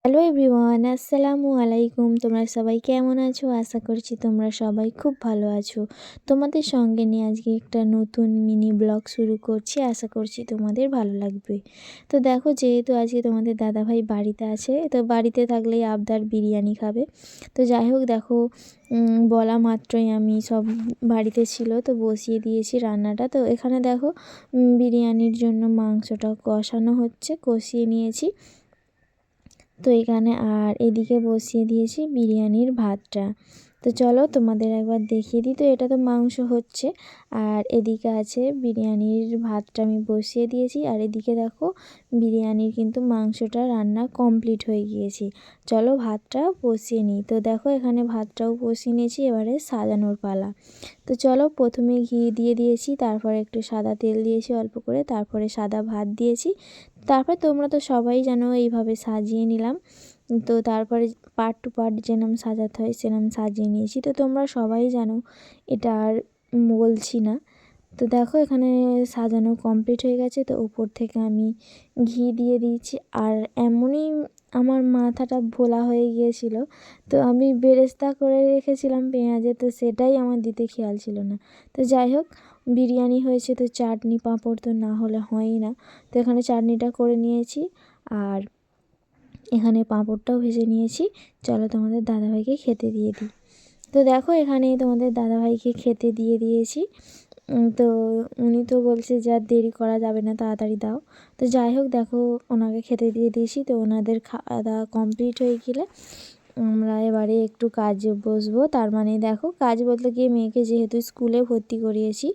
Hello everyone, আসসালামু আলাইকুম। তোমরা সবাই কেমন আছো? আশা করছি তোমরা সবাই খুব ভালো আছো। তোমাদের সঙ্গে নিয়ে আজকে একটা নতুন মিনি ব্লগ শুরু করছি। আশা করছি তোমাদের ভালো লাগবে। তো দেখো, যেহেতু আজকে তোমাদের দাদাভাই বাড়িতে আছে, তো বাড়িতে থাকলেই আবদার বিরিয়ানি খাবে। তো যাই হোক, দেখো বলা মাত্রই আমি সব বাড়িতে ছিল তো বসিয়ে দিয়েছি রান্নাটা। তো এখানে দেখো বিরিয়ানির জন্য মাংসটা কষানো হচ্ছে, কষিয়ে নিয়েছি। তো এখানে আর এদিকে বসিয়ে দিয়েছি বিরিয়ানির ভাতটা। তো চলো তোমাদের একবার দেখিয়ে দিই। তো এটা তো মাংস হচ্ছে, আর এদিকে আছে বিরিয়ানির ভাতটা আমি বসিয়ে দিয়েছি। আর এদিকে দেখো বিরিয়ানির কিন্তু মাংসটা রান্না কমপ্লিট হয়ে গিয়েছে। চলো ভাতটা বসিয়ে নিই। তো দেখো এখানে ভাতটাও বসিয়ে নিয়েছি, এবারে সাজানোর পালা। তো চলো, প্রথমে ঘি দিয়ে দিয়েছি, তারপরে একটু সাদা তেল দিয়েছি অল্প করে, তারপরে সাদা ভাত দিয়েছি। তারপর তোমরা তো সবাই জানো এইভাবে সাজিয়ে নিলাম। তো তারপরে পার্ট টু পার্ট যেরকম সাজাতে হয় সেরকম সাজিয়ে নিয়েছি। তো তোমরা সবাই জানো, এটা আর বলছি না। তো দেখো এখানে সাজানো কমপ্লিট হয়ে গেছে। তো উপর থেকে আমি ঘি দিয়ে দিয়েছি। আর এমনই আমার মাথাটা ভোলা হয়ে গিয়েছিল, তো আমি বেরেস্তা করে রেখেছিলাম পেঁয়াজে, তো সেটাই আমার দিতে খেয়াল ছিল না। তো যাই হোক, বিরিয়ানি হয়েছে তো চাটনি পাঁপড় তো না হলে হয়ই না। তো এখানে চাটনিটা করে নিয়েছি, আর এখানে পাঁপড়টাও ভেজে নিয়েছি। চলো তোমাদের দাদাভাইকে খেতে দিয়ে দিই। তো দেখো এখানে তোমাদের দাদাভাইকে খেতে দিয়ে দিয়েছি। তো উনি তো বলছে যে আর দেরি করা যাবে না, তাড়াতাড়ি দাও। তো যাই হোক, দেখো ওনাকে খেতে দিয়ে দিয়েছি। তো ওনাদের খাওয়া দাওয়া কমপ্লিট হয়ে গেলে আমরা এবারে একটু কাজে বসবো। তার মানে দেখো, কাজ বলতে গিয়ে মেয়েকে যেহেতু স্কুলে ভর্তি করিয়েছি,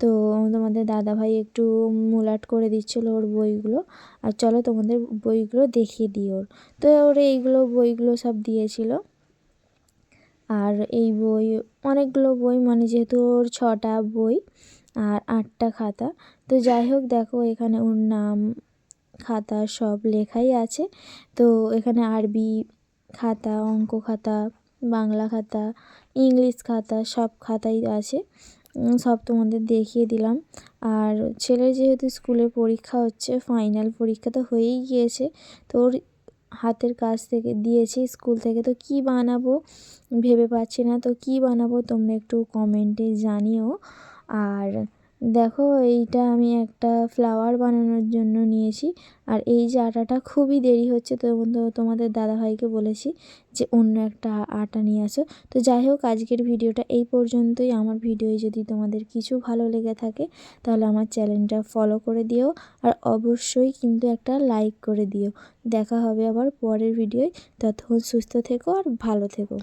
তো তোমাদের দাদাভাই একটু মুলাট করে দিচ্ছিলো ওর বইগুলো। আর চলো তোমাদের বইগুলো দেখিয়ে দিই ওর। তো ওর এইগুলো বইগুলো সব দিয়েছিল। আর এই বই অনেকগুলো বই, মানে যেহেতু ওর 6টা বই আর 8টা খাতা। তো যাই হোক, দেখো এখানে ওর নাম খাতা সব লেখাই আছে। তো এখানে আরবি খাতা, অঙ্ক খাতা, বাংলা খাতা, ইংলিশ খাতা, সব খাতাই আছে। সব তোমাদের দেখিয়ে দিলাম। আর ছেলের যেহেতু স্কুলে পরীক্ষা হচ্ছে, ফাইনাল পরীক্ষা তো হয়েই গিয়েছে, তো ওর হাতের কাজ থেকে দিয়েছি স্কুল থেকে। তো কি বানাবো ভেবে পাচ্ছি না, তো কি বানাবো তোমরা একটু কমেন্টে জানিও। আর দেখো এইটা আমি একটা ফ্লাওয়ার বানানোর জন্য নিয়েছি। আর এই যে আটাটা খুবই দেরি হচ্ছে, তো তোমাদের দাদাভাইকে বলেছি যে অন্য একটা আটা নিয়ে আসো। তো যাই হোক, আজকের ভিডিওটা এই পর্যন্তই। আমার ভিডিও যদি তোমাদের কিছু ভালো লেগে থাকে তাহলে আমার চ্যানেলটা ফলো করে দিও, আর অবশ্যই কিন্তু একটা লাইক করে দিও। দেখা হবে আবার পরের ভিডিওয়। ততক্ষণ সুস্থ থেকো আর ভালো থেকো।